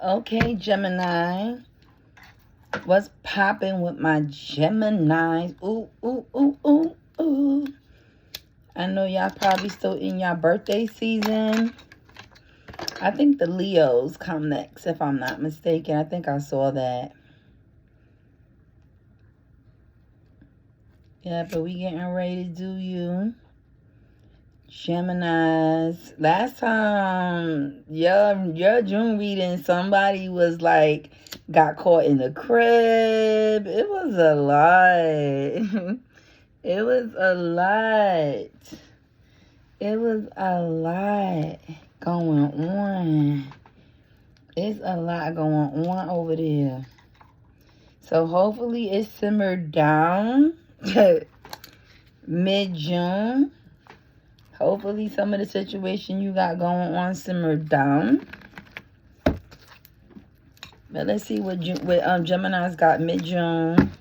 Okay, Gemini. What's popping with my Geminis? Ooh, ooh, ooh, ooh, ooh. I know y'all probably still in y'all birthday season. I think the Leos come next, if I'm not mistaken. I think I saw that. Yeah, but we getting ready to do you. Geminis. Last time, your June reading, somebody was like, got caught in the crib. It was a lot. It was a lot. It was a lot going on. It's a lot going on over there. So hopefully it simmered down mid-June. Hopefully some of the situation you got going on simmered down. But let's see what Gemini's got mid-June.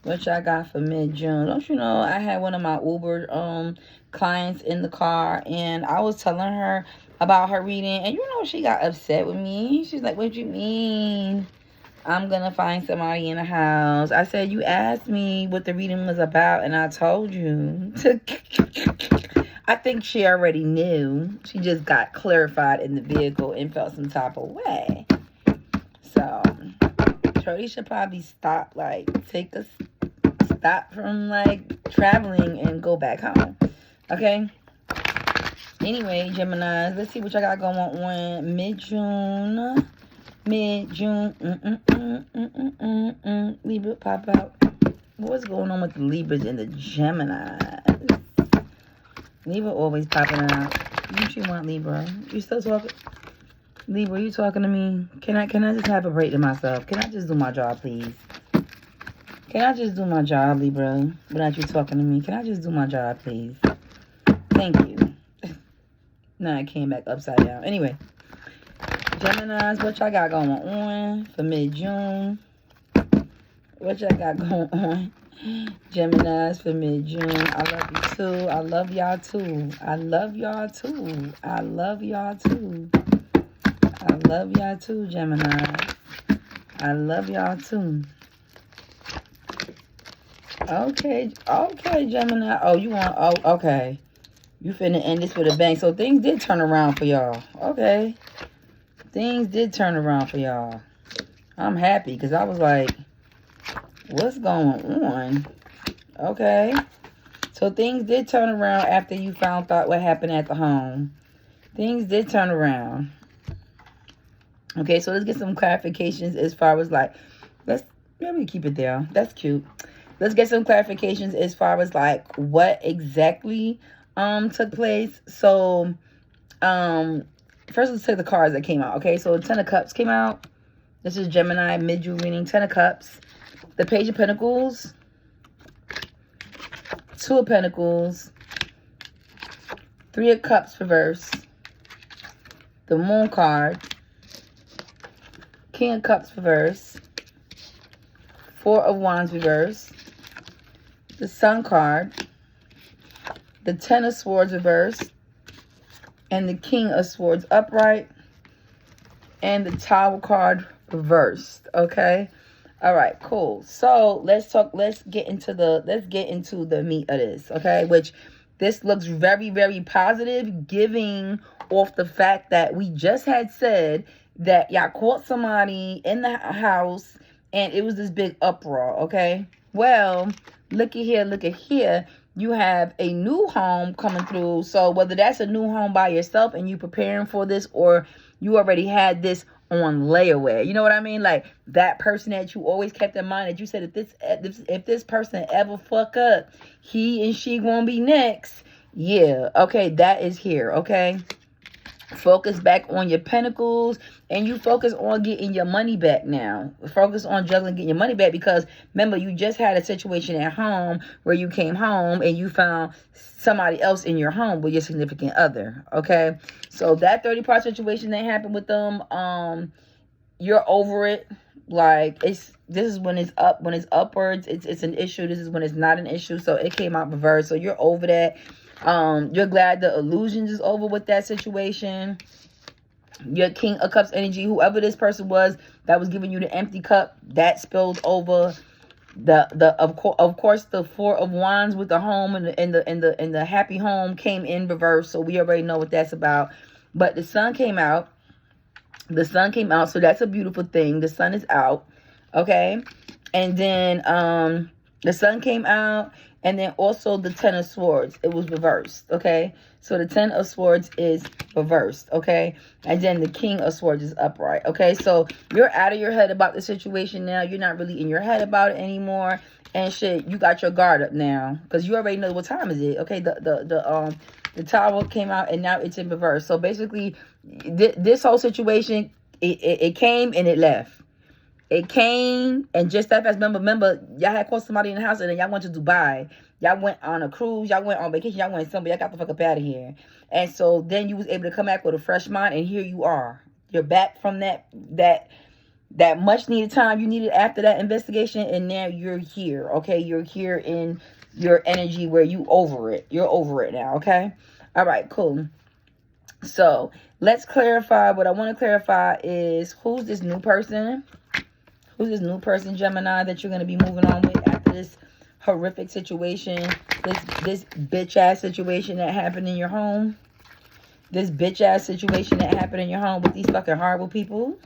What y'all got for mid-June? Don't you know I had one of my Uber clients in the car, and I was telling her about her reading, and you know she got upset with me. She's like, what you mean I'm gonna find somebody in the house? I said, you asked me what the reading was about, and I told you. I think she already knew. She just got clarified in the vehicle and felt some type of way. So Shorty should probably stop, take a stop from traveling and go back home. Okay. Anyway, Geminis, let's see what y'all got going on mid-June. Libra pop out. What's going on with the Libras and the Geminis? Libra always popping out. What you want, Libra? You still talking? Libra, you talking to me? Can I just have a break to myself? Can I just do my job, please? Can I just do my job, Libra, without you talking to me? Can I just do my job, please? Thank you. Now I came back upside down. Anyway, Geminis, what y'all got going on for mid-June? What y'all got going on? Geminis for mid-June. I love you too. I love y'all too. I love y'all too. I love y'all too. I love y'all too, Gemini. I love y'all too. Okay, Gemini. Okay. You finna end this with a bang. So things did turn around for y'all. Okay. Things did turn around for y'all. I'm happy because I was like, what's going on? Okay. So things did turn around after you found out what happened at the home. Things did turn around. Okay, so let's get some clarifications as far as maybe keep it there. That's cute. Let's get some clarifications as far as what exactly took place. So first let's take the cards that came out. Okay, so 10 of Cups came out. This is Gemini mid-June reading. 10 of Cups, the Page of Pentacles, 2 of Pentacles, 3 of Cups reverse, the Moon card, King of Cups reverse, 4 of Wands reverse, the Sun card, the 10 of Swords reverse, and the King of Swords upright, and the Tower card reversed. Okay. All right, cool. So let's get into the meat of this. Okay, which this looks very, very positive, giving off the fact that we just had said that y'all caught somebody in the house and it was this big uproar. Okay, well, look at here. You have a new home coming through. So whether that's a new home by yourself and you preparing for this, or you already had this on layaway, you know what I mean? Like that person that you always kept in mind, that you said if this person ever fuck up, he and she gonna be next. Yeah, okay, that is here. Okay, focus back on your pentacles, and you focus on getting your money back now. Focus on juggling, getting your money back, because remember, you just had a situation at home where you came home and you found somebody else in your home with your significant other. Okay, so that 30-part situation that happened with them, you're over it. This is when it's up, when it's upwards, it's an issue. This is when it's not an issue. So it came out reversed. So you're over that. You're glad the illusions is over with that situation. Your King of Cups energy, whoever this person was that was giving you the empty cup, that spilled over. Of course the Four of Wands with the home and the happy home came in reverse, so we already know what that's about. But the sun came out. The sun came out, so that's a beautiful thing. The sun is out, okay? And then the sun came out, and then also the Ten of Swords, it was reversed, okay? So the Ten of Swords is reversed, okay? And then the King of Swords is upright, okay? So you're out of your head about the situation now. You're not really in your head about it anymore. And shit, you got your guard up now, because you already know what time is it, okay? The Tower came out, and now it's in reverse. So basically, this whole situation, it came and it left. It came, and just that fast. Remember, y'all had caught somebody in the house, and then y'all went to Dubai. Y'all went on a cruise. Y'all went on vacation. Y'all went somewhere. Y'all got the fuck up out of here. And so then you was able to come back with a fresh mind, and here you are. You're back from that much needed time you needed after that investigation, and now you're here. Okay, you're here in your energy where you over it. You're over it now. Okay, all right, cool. So let's clarify. What I want to clarify is who's this new person. Who's this new person, Gemini, that you're going to be moving on with after this horrific situation, this bitch-ass situation that happened in your home? This bitch-ass situation that happened in your home with these fucking horrible people?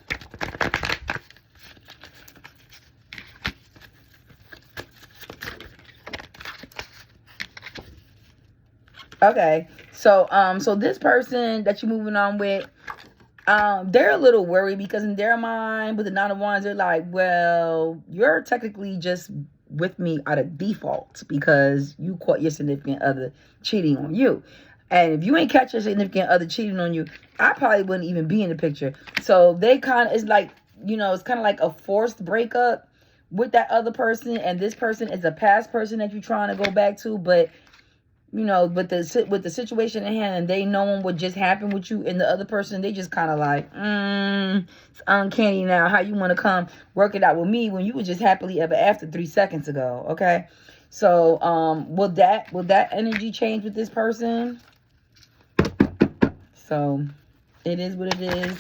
Okay, so this person that you're moving on with, they're a little worried because in their mind, with the Nine of Wands, they're like, well, you're technically just with me out of default because you caught your significant other cheating on you. And if you ain't catch your significant other cheating on you, I probably wouldn't even be in the picture. So they kind of, it's like, you know, it's kind of like a forced breakup with that other person. And this person is a past person that you're trying to go back to. But you know, with the situation at hand, and they knowing what just happened with you and the other person, they just kind of like, it's uncanny now. How you want to come work it out with me when you were just happily ever after 3 seconds ago? Okay, so will that energy change with this person? So it is what it is.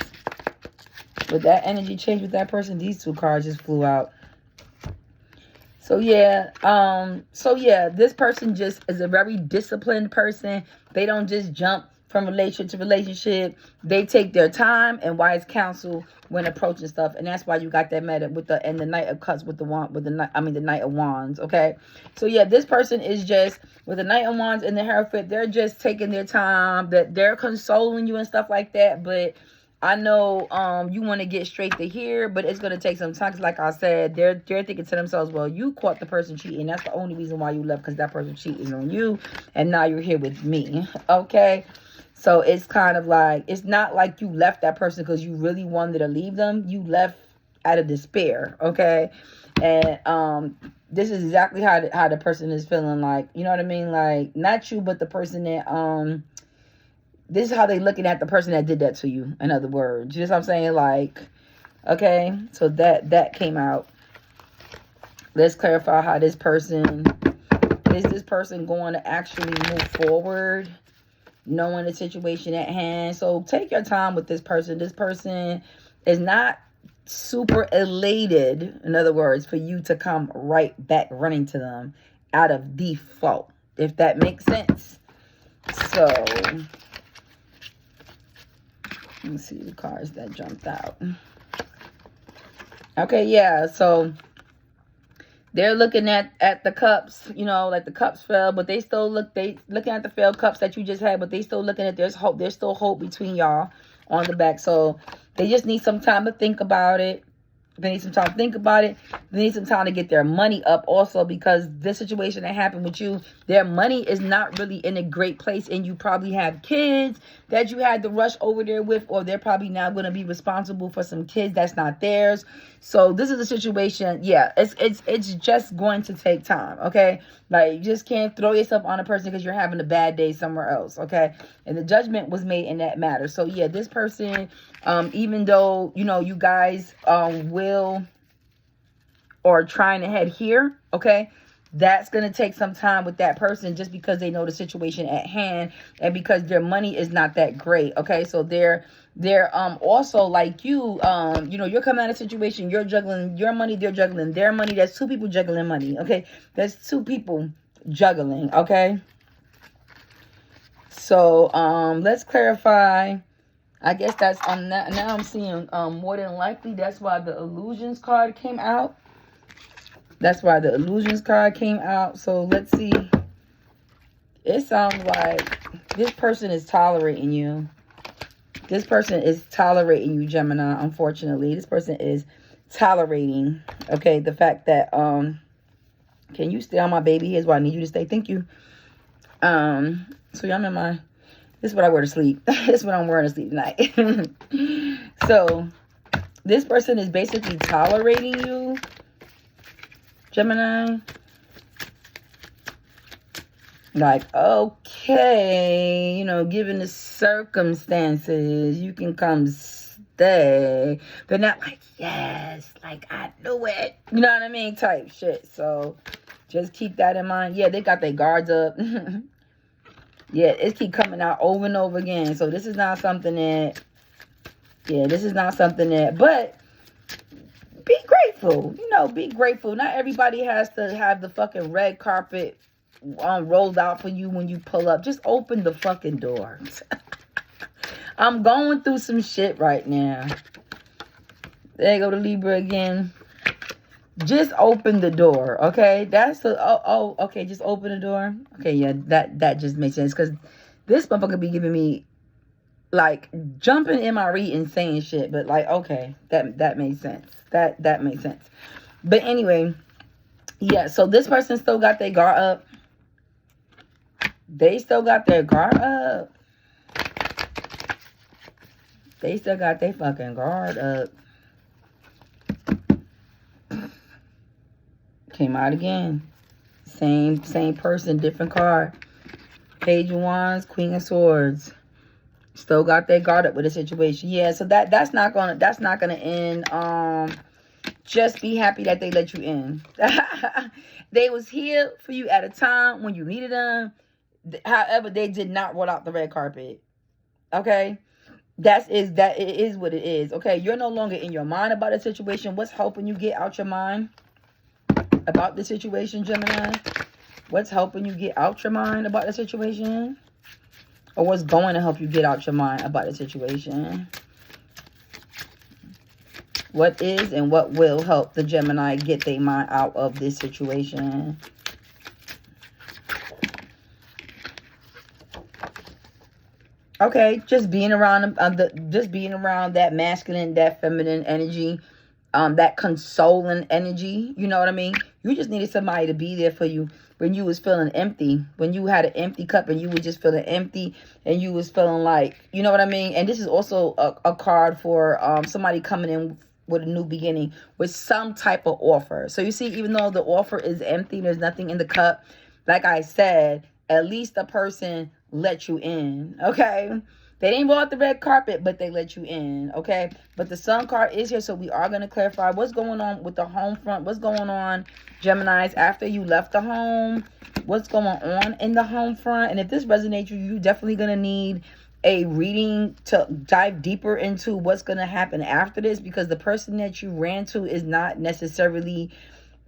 Will that energy change with that person? These two cards just flew out. So yeah, this person just is a very disciplined person. They don't just jump from relationship to relationship. They take their time and wise counsel when approaching stuff, and that's why you got that meta with the Knight of Cups with the Knight of Wands. Okay, so yeah, this person is just with the Knight of Wands and the Hierophant. They're just taking their time. That they're consoling you and stuff like that, but I know you want to get straight to here, but it's going to take some time. 'Cause like I said, they're thinking to themselves, well, you caught the person cheating. That's the only reason why you left, because that person cheated on you. And now you're here with me. Okay. So it's kind of like, it's not like you left that person because you really wanted to leave them. You left out of despair. Okay. And this is exactly how the person is feeling. Like, you know what I mean? Like, not you, but the person that this is how they looking at the person that did that to you. In other words, you know what I'm saying? Like, okay, so that came out. Let's clarify how this person, is this person going to actually move forward, knowing the situation at hand? So take your time with this person. This person is not super elated, in other words, for you to come right back running to them out of default, if that makes sense. So let me see the cards that jumped out. Okay, yeah, so they're looking at the cups, you know, like the cups fell, but they looking at the failed cups that you just had, but they still looking at there's hope. There's still hope between y'all on the back. So they just need some time to think about it. They need some time to think about it. They need some time to get their money up also, because this situation that happened with you, their money is not really in a great place, and you probably have kids that you had to rush over there with, or they're probably now going to be responsible for some kids that's not theirs. So this is a situation, yeah, it's just going to take time, okay? Like, you just can't throw yourself on a person because you're having a bad day somewhere else, okay? And the judgment was made in that matter. So yeah, this person, even though, you know, you guys will or trying to head here, okay? That's going to take some time with that person just because they know the situation at hand and because their money is not that great. Okay, so they're also like you know, you're coming out of a situation, you're juggling your money, they're juggling their money. That's two people juggling money. Okay, that's two people juggling. Okay, so let's clarify. I guess that's now I'm seeing more than likely that's why the illusions card came out. That's why the illusions card came out. So let's see. It sounds like this person is tolerating you. This person is tolerating you, Gemini, unfortunately. This person is tolerating, okay, the fact that, can you stay on my baby? Here's why I need you to stay. Thank you. So y'all in my, this is what I wear to sleep. This is what I'm wearing to sleep tonight. So this person is basically tolerating you, Gemini. Like, okay, you know, given the circumstances, you can come stay. But not like, yes, like, I knew it. You know what I mean? Type shit. So just keep that in mind. Yeah, they got their guards up. Yeah, it keep coming out over and over again. So this is not something that, yeah, this is not something that, but be grateful. You know, be grateful. Not everybody has to have the fucking red carpet rolled out for you when you pull up. Just open the fucking door. I'm going through some shit right now. There you go to Libra again. Just open the door, okay? That's the okay, just open the door. Okay, yeah, that just makes sense because this motherfucker be giving me like jumping in my reading saying shit, but like, okay, that makes sense. That makes sense. But anyway, yeah, so this person still got their guard up. They still got their guard up. They still got their fucking guard up. Came out again. Same person, different card. Page of Wands, Queen of Swords. Still got their guard up with the situation. Yeah, so that's not gonna end. Just be happy that they let you in. They was here for you at a time when you needed them. However, they did not roll out the red carpet. Okay? It is what it is. Okay? You're no longer in your mind about the situation. What's helping you get out your mind about the situation, Gemini? What's helping you get out your mind about the situation? Or what's going to help you get out your mind about the situation? What is and what will help the Gemini get their mind out of this situation? Okay, just being around that masculine, that feminine energy, that consoling energy. You know what I mean? You just needed somebody to be there for you when you was feeling empty, when you had an empty cup and you were just feeling empty and you was feeling like, you know what I mean? And this is also a card for somebody coming in with a new beginning with some type of offer. So you see, even though the offer is empty, there's nothing in the cup. Like I said, at least the person let you in, okay? They didn't roll out the red carpet, but they let you in, okay? But the Sun card is here, so we are going to clarify what's going on with the home front. What's going on, Geminis, after you left the home? What's going on in the home front? And if this resonates with you, you're definitely going to need a reading to dive deeper into what's going to happen after this, because the person that you ran to is not necessarily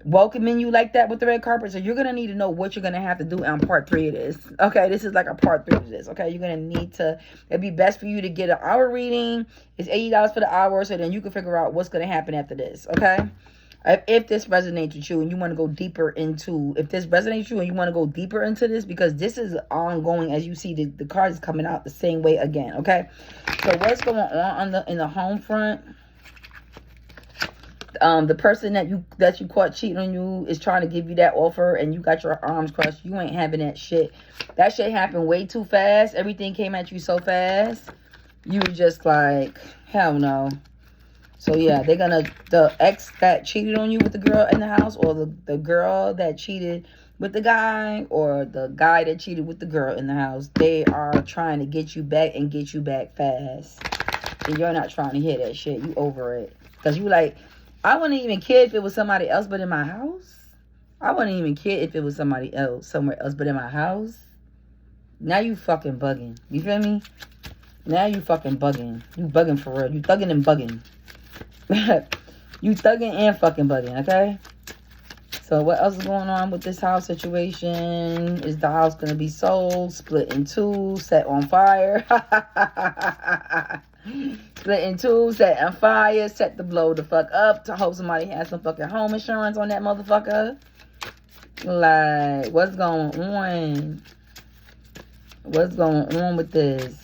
welcoming you like that with the red carpet. So you're going to need to know what you're going to have to do on part 3 of this. Okay, this is like a part 3 of this. Okay, you're going to need to, it'd be best for you to get an hour reading. It's $80 for the hour, so then you can figure out what's going to happen after this. Okay, if this resonates with you and you want to go deeper into, if this resonates with you and you want to go deeper into this, because this is ongoing. As you see, the card is coming out the same way again. Okay, so what's going on in the home front? The person that you caught cheating on you is trying to give you that offer and you got your arms crossed. You ain't having that shit. That shit happened way too fast. Everything came at you so fast. You were just like, hell no. So yeah, the ex that cheated on you with the girl in the house, or the girl that cheated with the guy, or the guy that cheated with the girl in the house, they are trying to get you back and get you back fast. And you're not trying to hear that shit. You over it. Because you like, I wouldn't even care if it was somebody else but in my house. I wouldn't even care if it was somebody else, somewhere else, but in my house. Now you fucking bugging. You feel me? Now you fucking bugging. You bugging for real. You thugging and bugging. You thugging and fucking bugging, okay? So what else is going on with this house situation? Is the house going to be sold, split in two, set on fire? Split in two, set on fire, set to blow the fuck up to hope somebody has some fucking home insurance on that motherfucker. Like, what's going on? What's going on with this?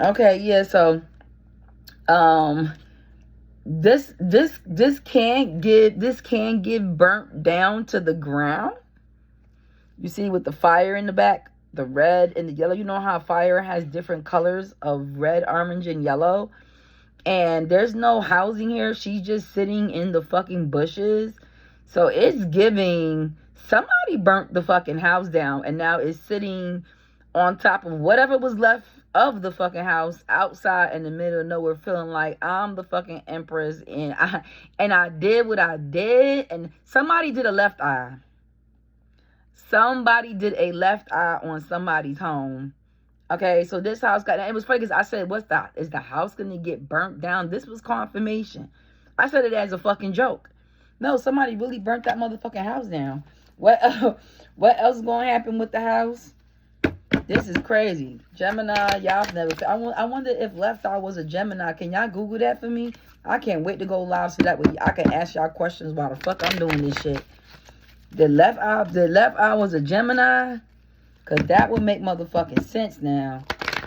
Okay, yeah, so this can get burnt down to the ground. You see with the fire in the back, the red and the yellow. You know how fire has different colors of red, orange, and yellow? And there's no housing here. She's just sitting in the fucking bushes. So it's giving somebody burnt the fucking house down and now it's sitting on top of whatever was left of the fucking house outside in the middle of nowhere, feeling like I'm the fucking empress and I did what I did. And somebody did a left eye. Somebody did a left eye on somebody's home. Okay, so this house got, it was funny because I said, is the house gonna get burnt down? This was confirmation. I said it as a fucking joke. No, somebody really burnt that motherfucking house down. What else is gonna happen with the house? This is crazy. Gemini, y'all never. I wonder if left eye was a Gemini. Can y'all Google that for me? I can't wait to go live so that way I can ask y'all questions while the fuck I'm doing this shit. The left eye was a Gemini? Because that would make motherfucking sense now.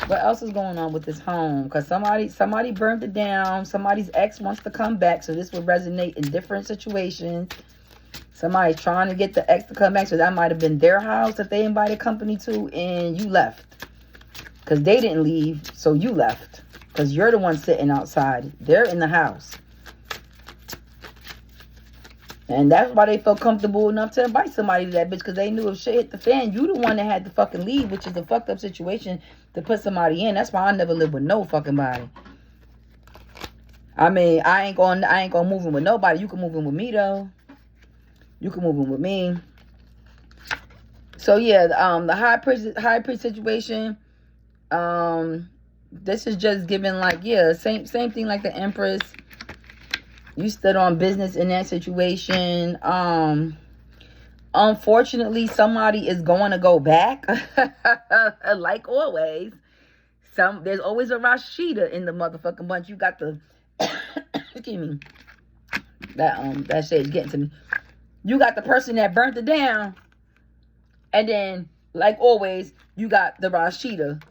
What else is going on with this home? Because somebody burned it down. Somebody's ex wants to come back. So this would resonate in different situations. Somebody's trying to get the ex to come back. So that might have been their house that they invited company to. And you left. Because they didn't leave. So you left. Because you're the one sitting outside. They're in the house. And that's why they felt comfortable enough to invite somebody to that bitch. Because they knew if shit hit the fan, you the one that had to fucking leave. Which is a fucked up situation to put somebody in. That's why I never live with no fucking body. I mean, I ain't gonna move in with nobody. You can move in with me though. You can move in with me. So yeah, the high priest situation. This is just giving like, yeah, same thing like the Empress. You stood on business in that situation. Unfortunately, somebody is going to go back. Like always. There's always a Rashida in the motherfucking bunch. You got the excuse me. That shit's getting to me. You got the person that burnt it down. And then, like always, you got the Rashida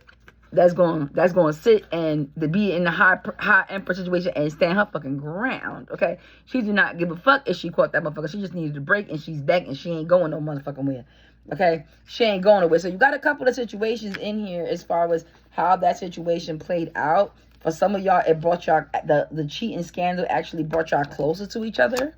that's going to sit and to be in the high emperor situation and stand her fucking ground. Okay, she did not give a fuck if she caught that motherfucker. She just needed a break and she's back and she ain't going no motherfucking where. Okay, she ain't going nowhere. So you got a couple of situations in here as far as how that situation played out. For some of y'all, it brought y'all the cheating scandal actually brought y'all closer to each other.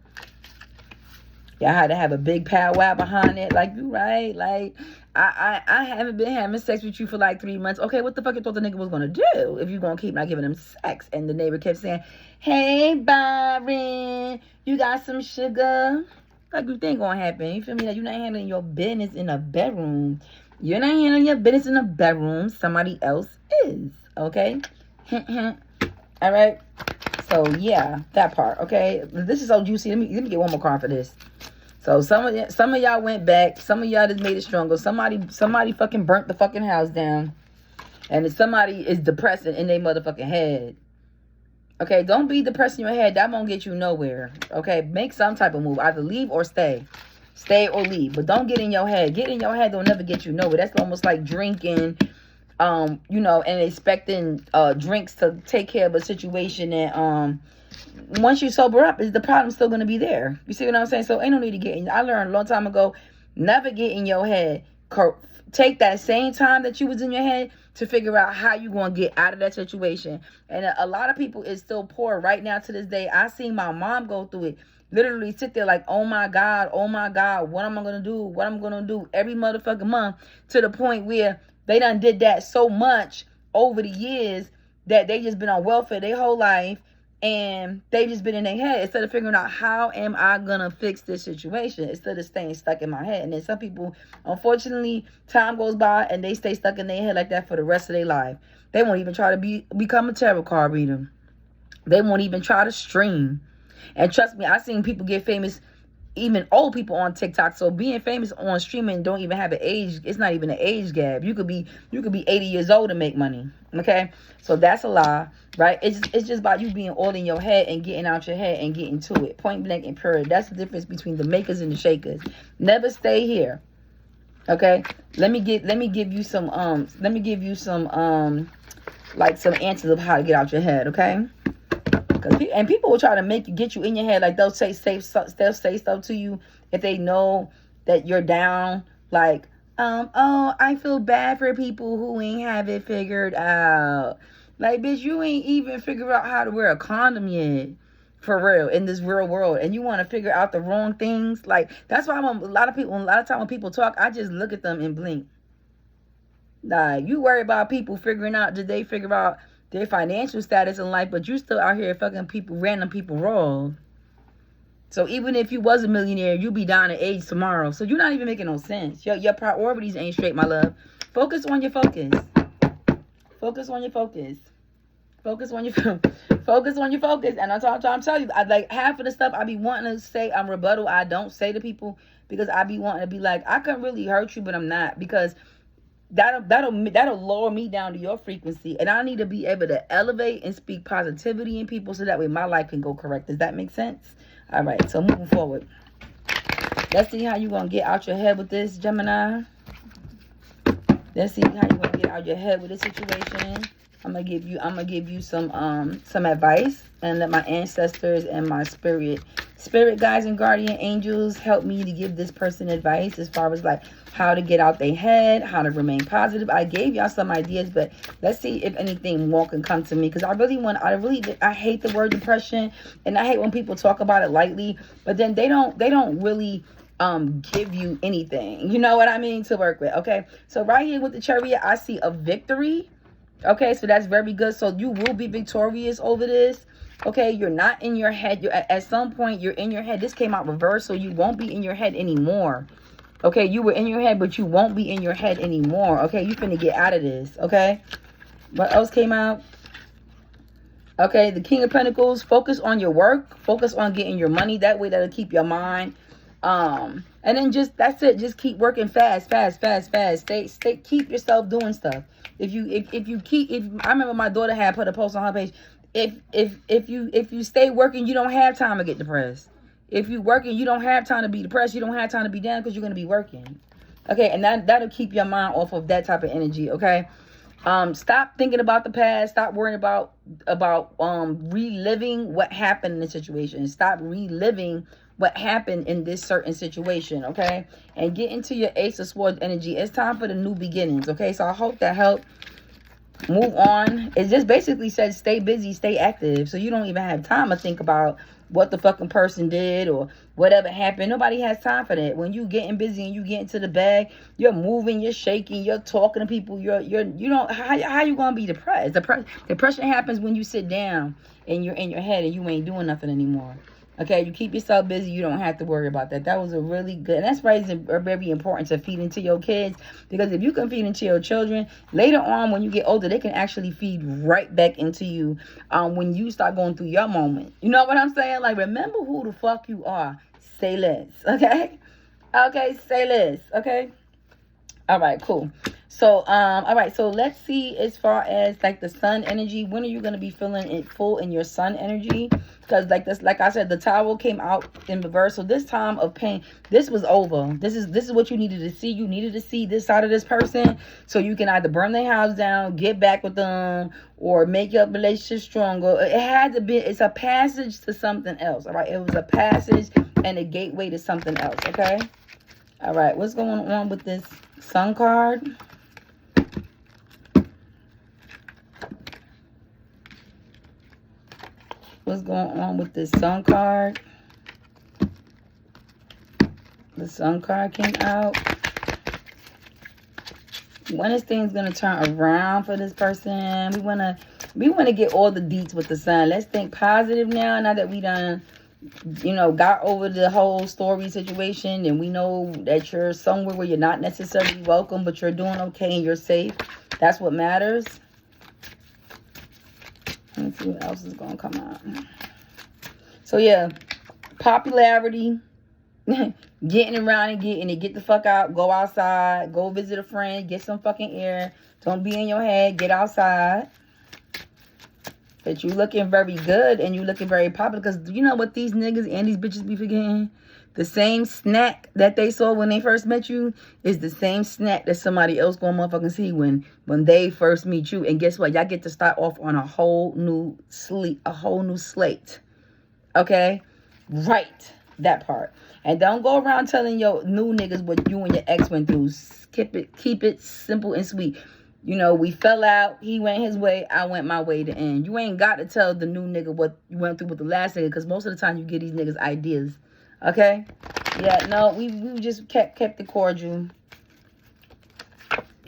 Y'all had to have a big powwow behind it. Like, you right? Like, I haven't been having sex with you for like 3 months. Okay, what the fuck you thought the nigga was going to do if you going to keep not giving him sex? And the neighbor kept saying, hey, Byron, you got some sugar? Like, you think going to happen? You feel me? Like, you're not handling your business in a bedroom. You're not handling your business in a bedroom. Somebody else is. Okay? Hint, hint. All right? So, yeah, that part. Okay? This is so juicy. Let me get one more card for this. So some of y'all went back. Some of y'all just made it stronger. Somebody fucking burnt the fucking house down. And if somebody is depressing in their motherfucking head. Okay, don't be depressed in your head. That won't get you nowhere. Okay, make some type of move. Either leave or stay. Stay or leave. But don't get in your head. Get in your head don't never get you nowhere. That's almost like drinking, you know, and expecting drinks to take care of a situation that once you sober up, is the problem still going to be there? You see what I'm saying? So ain't no need to get in. I learned a long time ago, never get in your head. Take that same time that you was in your head to figure out how you going to get out of that situation. And a lot of people is still poor right now to this day. I seen my mom go through it. Literally sit there like, oh my God, what am I going to do? What am I going to do every motherfucking month, to the point where they done did that so much over the years that they just been on welfare their whole life. And they just been in their head instead of figuring out how am I gonna fix this situation instead of staying stuck in my head. And then some people, unfortunately, time goes by and they stay stuck in their head like that for the rest of their life. They won't even try to become a tarot card reader. They won't even try to stream. And trust me, I've seen people get famous, even old people on TikTok. So being famous on streaming don't even have an age. It's not even an age gap. You could be 80 years old and make money. Okay, so that's a lie, right? It's just about you being all in your head and getting out your head and getting to it. Point blank and period. That's the difference between the makers and the shakers. Never stay here. Okay, let me give you some like some answers of how to get out your head. Okay. And people will try to get you in your head. Like they'll say stuff to you if they know that you're down. Like, oh, I feel bad for people who ain't have it figured out. Like, bitch, you ain't even figured out how to wear a condom yet. For real, in this real world. And you want to figure out the wrong things. Like, that's why a lot of time when people talk, I just look at them and blink. Like, you worry about people figuring out, did they figure out their financial status in life, but you still out here fucking people, random people wrong. So even if you was a millionaire, you'd be down at age tomorrow. So you're not even making no sense. Your priorities ain't straight, my love. Focus on your focus. Focus on your focus. Focus on your focus on your focus. And I'm telling you, like half of the stuff I be wanting to say, I'm rebuttal. I don't say to people because I be wanting to be like, I couldn't really hurt you, but I'm not, because that'll lower me down to your frequency, and I need to be able to elevate and speak positivity in people so that way my life can go correct. Does that make sense? All right, so moving forward, let's see how you gonna get out your head with this, Gemini. Let's see how you gonna get out your head with this situation. I'm gonna give you some advice, and let my ancestors and my spirit guides and guardian angels help me to give this person advice as far as like how to get out their head, how to remain positive. I gave y'all some ideas, but let's see if anything more can come to me, because I hate the word depression, and I hate when people talk about it lightly, but then they don't really give you anything, you know what I mean, to work with. Okay, so right here with the Chariot, I see a victory. Okay, so that's very good. So you will be victorious over this. Okay, you're not in your head. At some point, you're in your head. This came out reverse, so you won't be in your head anymore. Okay, you were in your head, but you won't be in your head anymore. Okay, you finna get out of this. Okay, what else came out? Okay, the King of Pentacles. Focus on your work. Focus on getting your money. That way, that'll keep your mind. And then that's it. Just keep working fast. Stay. Keep yourself doing stuff. I remember my daughter had put a post on her page. If you stay working, you don't have time to get depressed. If you working, you don't have time to be depressed. You don't have time to be down because you're gonna be working. Okay, and that'll keep your mind off of that type of energy. Okay. Stop thinking about the past. Stop worrying about reliving what happened in the situation. Stop reliving what happened in this certain situation, okay? And get into your Ace of Swords energy. It's time for the new beginnings, okay? So I hope that helped. Move on. It just basically says stay busy, stay active. So you don't even have time to think about what the fucking person did or whatever happened. Nobody has time for that. When you getting busy and you get into the bag, you're moving, you're shaking, you're talking to people. You don't. How you gonna be depressed? Depression happens when you sit down and you're in your head and you ain't doing nothing anymore. Okay, you keep yourself busy. You don't have to worry about that. That was a really good, and that's why it's very important to feed into your kids, because if you can feed into your children, later on when you get older, they can actually feed right back into you when you start going through your moment. You know what I'm saying? Like, remember who the fuck you are. Say less, okay? Okay, say less, okay? All right, cool. So, all right, so let's see as far as like the sun energy. When are you going to be feeling it full in your sun energy? Because like I said, the Tower came out in reverse. So this time of pain, this was over. This is what you needed to see. You needed to see this side of this person so you can either burn their house down, get back with them, or make your relationship stronger. It had to be, it's a passage to something else, all right? It was a passage and a gateway to something else, okay? All right, what's going on with this Sun card? What's going on with this Sun card? The Sun card came out. When is things gonna turn around for this person? We wanna get all the deets with the sun. Let's think positive now. Now that we done, got over the whole story situation, and we know that you're somewhere where you're not necessarily welcome, but you're doing okay and you're safe. That's what matters. Let's see what else is gonna come out. So yeah, popularity. Getting around and getting it. Get the fuck out. Go outside. Go visit a friend. Get some fucking air. Don't be in your head. Get outside. But you looking very good and you looking very popular. Because you know what these niggas and these bitches be forgetting? The same snack that they saw when they first met you is the same snack that somebody else gonna motherfucking see when they first meet you. And guess what? Y'all get to start off on a whole new slate. Okay? Right. That part. And don't go around telling your new niggas what you and your ex went through. Keep it simple and sweet. We fell out. He went his way. I went my way to end. You ain't got to tell the new nigga what you went through with the last nigga, because most of the time you get these niggas ideas. Okay? Yeah, no, we just kept it cordial.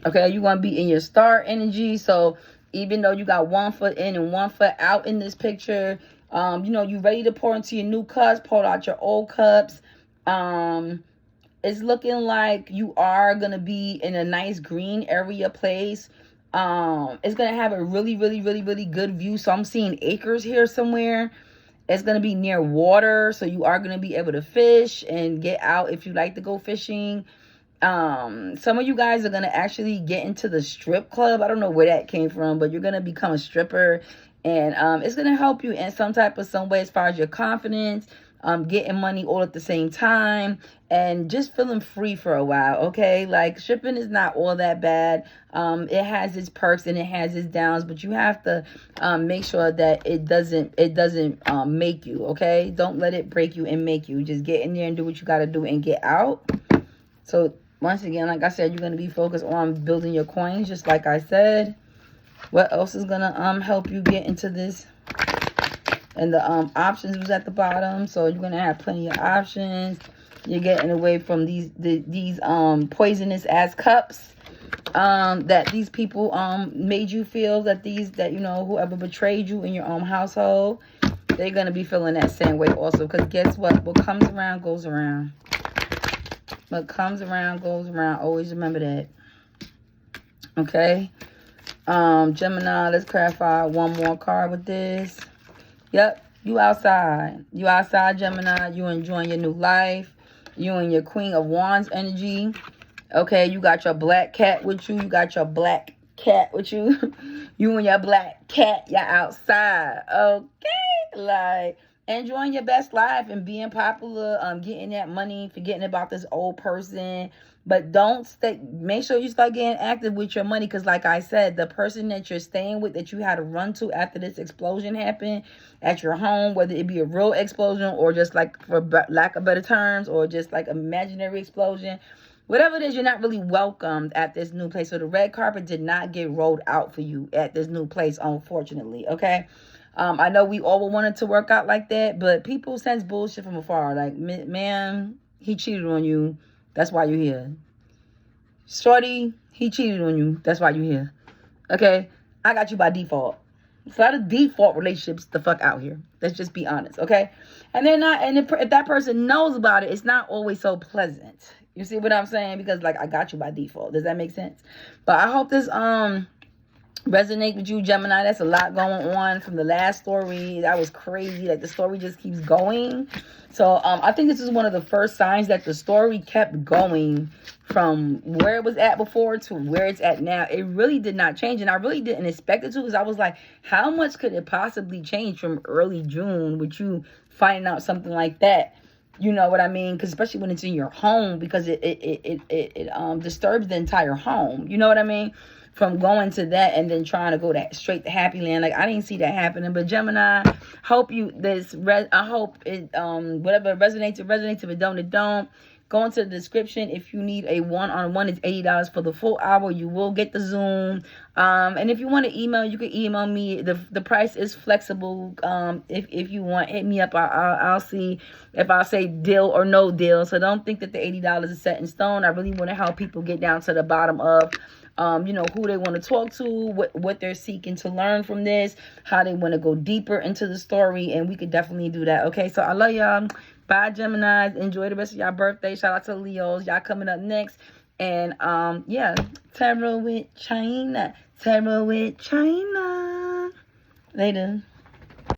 Okay, you're going to be in your star energy. So even though you got 1 foot in and 1 foot out in this picture, you ready to pour into your new cups, pour out your old cups. It's looking like you are going to be in a nice green area place. It's going to have a really, really, really, really good view. So I'm seeing acres here somewhere. It's going to be near water. So you are going to be able to fish and get out if you like to go fishing. Some of you guys are going to actually get into the strip club. I don't know where that came from, but you're going to become a stripper. And it's going to help you in some way as far as your confidence, getting money all at the same time, and just feeling free for a while, okay? Like, stripping is not all that bad. It has its perks and it has its downs, but you have to make sure that it doesn't make you, okay? Don't let it break you and make you. Just get in there and do what you got to do and get out. So, once again, like I said, you're going to be focused on building your coins, just like I said. What else is going to help you get into this? And the options was at the bottom. So you're going to have plenty of options. You're getting away from these poisonous ass cups that these people made you feel, that whoever betrayed you in your own household, they're going to be feeling that same way also. Because guess what? What comes around goes around. What comes around goes around. Always remember that. Okay? Gemini, let's clarify one more card with this. Yep, you outside. You outside, Gemini. You enjoying your new life. You and your Queen of Wands energy. Okay, you got your black cat with you. You got your black cat with you. You and your black cat, you're outside. Okay, like enjoying your best life and being popular, getting that money, forgetting about this old person. But make sure you start getting active with your money, because like I said, the person that you're staying with, that you had to run to after this explosion happened at your home, whether it be a real explosion or just like, for lack of better terms, or just like imaginary explosion, whatever it is, you're not really welcomed at this new place. So the red carpet did not get rolled out for you at this new place, unfortunately, okay? I know we all wanted to work out like that, but people sense bullshit from afar. Like, man, he cheated on you. That's why you're here. Shorty, he cheated on you. That's why you're here. Okay? I got you by default. It's a lot of default relationships the fuck out here. Let's just be honest, okay? And they're not, and if that person knows about it, it's not always so pleasant. You see what I'm saying? Because, like, I got you by default. Does that make sense? But I hope this resonate with you, Gemini. That's a lot going on from the last story. That was crazy. Like, the story just keeps going. So I think this is one of the first signs that the story kept going from where it was at before to where it's at now. It really did not change, and I really didn't expect it to, because I was like, how much could it possibly change from early June with you finding out something like that? You know what I mean? Because especially when it's in your home, because it disturbs the entire home. You know what I mean? From going to that and then trying to go straight to Happy Land. Like, I didn't see that happening. But Gemini, I hope it whatever resonates, it resonates. If it don't, it don't. Go into the description. If you need a one-on-one, it's $80 for the full hour. You will get the Zoom. And if you want to email, you can email me. The price is flexible. If you want, hit me up. I'll see if I'll say deal or no deal. So don't think that the $80 is set in stone. I really want to help people get down to the bottom of you know, who they want to talk to, what they're seeking to learn from this, how they want to go deeper into the story, and we could definitely do that. Okay, so I love y'all. Bye, Geminis. Enjoy the rest of y'all birthday. Shout out to Leos. Y'all coming up next. And yeah, Tarot with China. Tarot with China. Later.